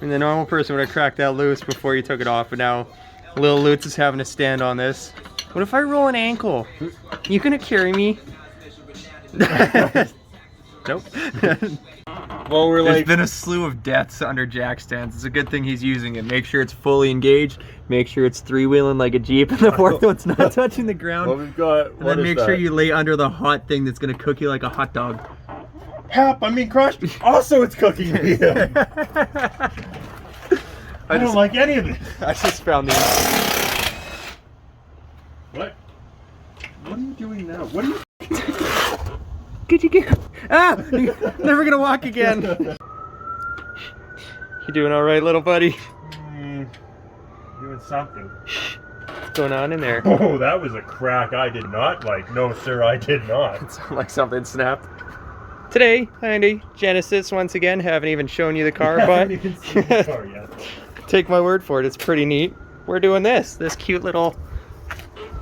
And the normal person would have cracked that loose before you took it off, but now little Lutz is having to stand on this. What if I roll an ankle? You gonna carry me? Nope. Well, There's been a slew of deaths under jack stands. It's a good thing he's using it. Make sure it's fully engaged. Make sure it's three-wheeling like a Jeep, and the fourth one's not touching the ground. Well, we've got. And then make sure you lay under the hot thing that's gonna cook you like a hot dog. Help! I'm being crushed. Also, it's cooking me. I don't like any of it. I just found these. What? What are you doing now? What are you? Could you get? Ah! Never gonna walk again. You doing all right, little buddy? Doing something. What's going on in there? Oh, that was a crack I did not like. No, sir, I did not. It sounded like something snapped. Today, Hyundai Genesis, once again, haven't even shown you the car, but Even seen the car yet. take my word for it, it's pretty neat. We're doing this cute little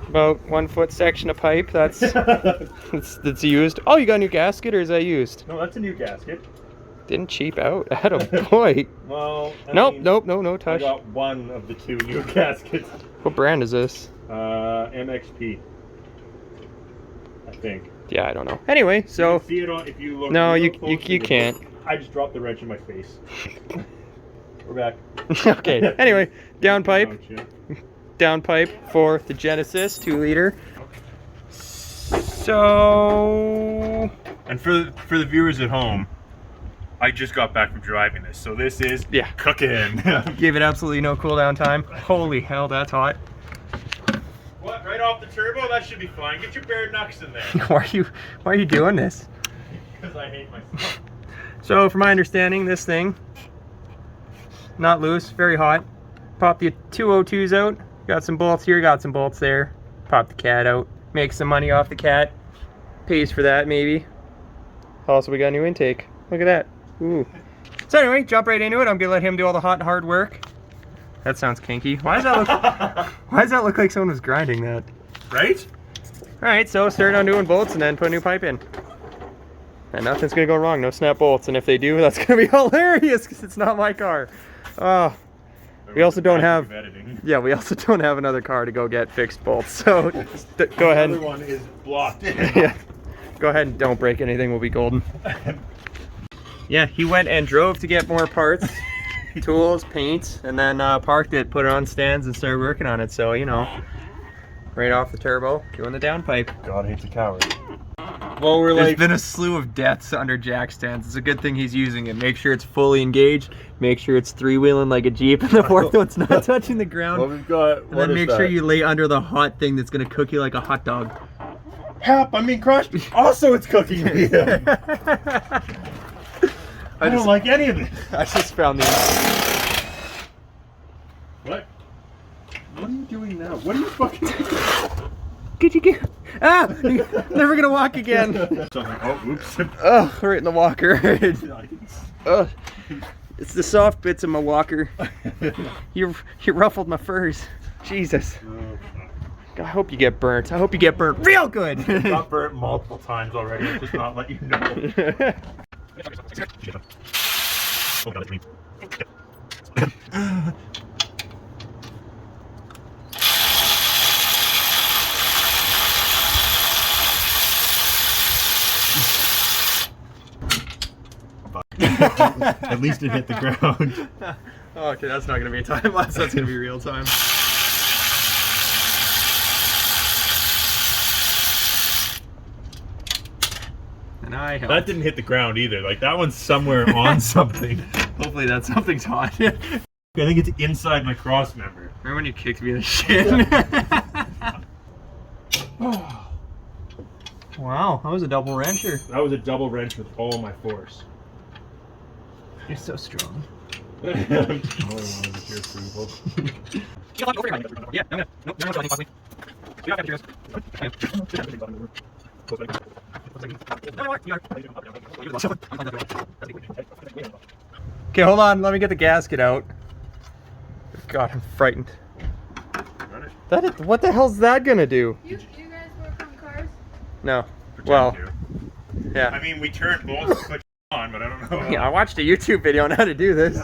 about 1 foot section of pipe that's that's used. Oh, you got a new gasket, or is that used? No, that's a new gasket. Didn't cheap out. Attaboy. Well, No I touch. got one of the two new gaskets. What brand is this? MXP. I think. Yeah, I don't know. Anyway, so You can see it on if you look. no, real you closely, can't. I just dropped the wrench in my face. We're back. Okay. Anyway, downpipe. Ouch, yeah. Downpipe for the Genesis 2-liter. So, And for the viewers at home, I just got back from driving this, so this is cooking. gave it absolutely no cool down time. Holy hell, that's hot. What? Right off the turbo? That should be fine. Get your bare knucks in there. Why are you doing this? Because I hate myself. So, from my understanding, this thing not loose, very hot. Pop the 202s out. Got some bolts here, got some bolts there. Pop the cat out. Make some money off the cat. Pays for that, maybe. Also, we got a new intake. Look at that. Ooh. So anyway, jump right into it. I'm gonna let him do all the hot and hard work. That sounds kinky. Why does that look like someone was grinding that? Right? Alright, so start on doing bolts and then put a new pipe in. And nothing's gonna go wrong, no snap bolts. And if they do, that's gonna be hilarious because it's not my car. Oh. We also don't have, we also don't have another car to go get fixed bolts. So go ahead. The other one is blocked. Yeah. Go ahead and don't break anything, we'll be golden. Yeah, he went and drove to get more parts, tools, paint, and then parked it, put it on stands, and started working on it. So, you know, right off the turbo, doing the downpipe. God hates a coward. Well, there's been a slew of deaths under jack stands. It's a good thing he's using it. Make sure it's fully engaged. Make sure it's three-wheeling like a Jeep, and the fourth one's not touching the ground. Well, we've got. And then make sure you lay under the hot thing that's gonna cook you like a hot dog. Help! I'm being crushed. Also, it's cooking me. I don't like any of it. I just found these. What? What are you doing now? What are you fucking? Could you get? Ah! Never gonna walk again. Oh, oops. Oh, right in the walker. Oh, it's the soft bits of my walker. You ruffled my furs. Jesus. I hope you get burnt. I hope you get burnt real good. Got burnt multiple times already. I'll just not let you know. At least it hit the ground. Oh, okay, that's not gonna be a time lapse. That's gonna be real time. And I helped. That didn't hit the ground either. Like that one's somewhere on something. Hopefully that something's hot. I think it's inside my cross member. Remember when you kicked me in the shin? Wow, that was a double wrencher. That was a double wrench with all my force. You're so strong. All I wanted was your approval. Yeah, no, possibly. Okay, hold on. Let me get the gasket out. God, I'm frightened. What the hell's that gonna do? You guys work on cars? No. Well, yeah. I mean, we turned both and put on, but I don't know. Yeah, I watched a YouTube video on how to do this.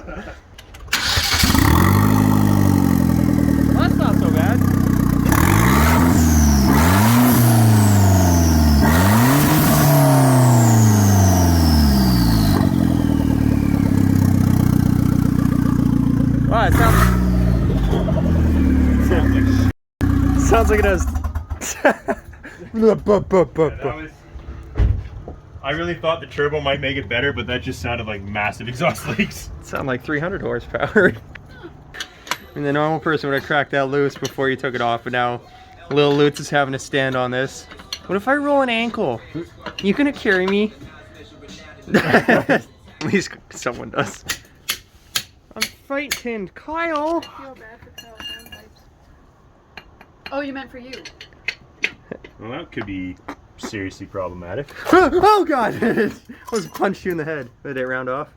Wow, it sounds like it does. I really thought the turbo might make it better, but that just sounded like massive exhaust leaks. Sound like 300 horsepower. And the normal person would have cracked that loose before you took it off, but now little Lutz is having to stand on this. What if I roll an ankle? You gonna carry me? At least someone does. I'm frightened, Kyle. I feel bad for Kyle Downpipes. Oh, you meant for you. Well, that could be seriously problematic. Oh god! I was punched you in the head. Did it round off?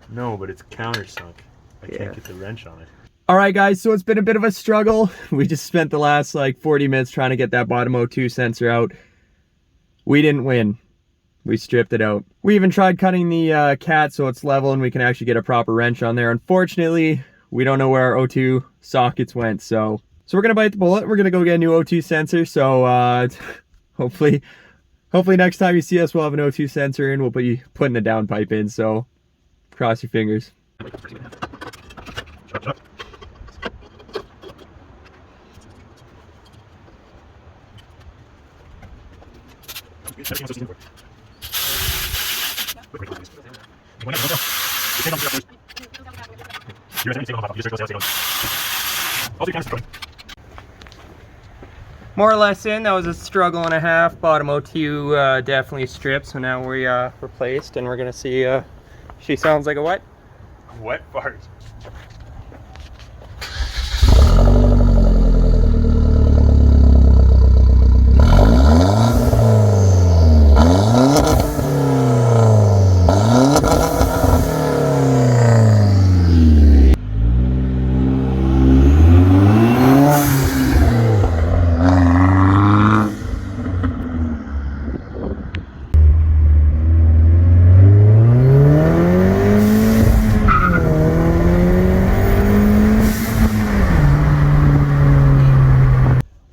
No, but it's countersunk. I Yeah. can't get the wrench on it. Alright guys, so it's been a bit of a struggle. We just spent the last like 40 minutes trying to get that bottom O2 sensor out. We didn't win. We stripped it out. We even tried cutting the cat so it's level and we can actually get a proper wrench on there. Unfortunately, we don't know where our O2 sockets went, so we're gonna bite the bullet. We're gonna go get a new O2 sensor, so hopefully next time you see us we'll have an O2 sensor and we'll be putting a downpipe in, so cross your fingers. More or less in, that was a struggle and a half. Bottom O2 definitely stripped, so now we replaced and we're gonna see she sounds like a what? Wet fart.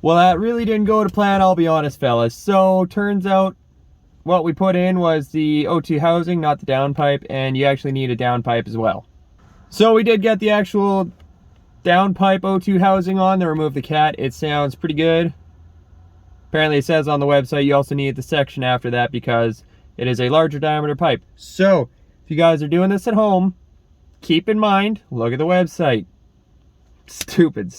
Well, that really didn't go to plan, I'll be honest, fellas. So, turns out what we put in was the O2 housing, not the downpipe, and you actually need a downpipe as well. So we did get the actual downpipe O2 housing on to remove the cat. It sounds pretty good. Apparently it says on the website you also need the section after that because it is a larger diameter pipe. So, if you guys are doing this at home, keep in mind, look at the website. Stupid.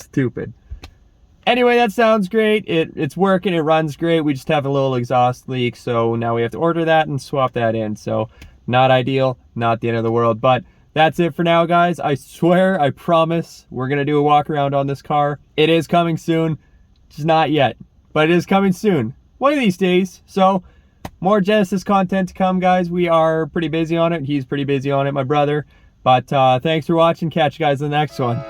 Anyway, that sounds great. It's working, it runs great. We just have a little exhaust leak, so now we have to order that and swap that in. So, not ideal, not the end of the world. But that's it for now, guys. I swear, I promise, we're going to do a walk around on this car. It is coming soon. Just not yet, but it is coming soon. One of these days. So, more Genesis content to come, guys. We are pretty busy on it. He's pretty busy on it, my brother. But thanks for watching. Catch you guys in the next one.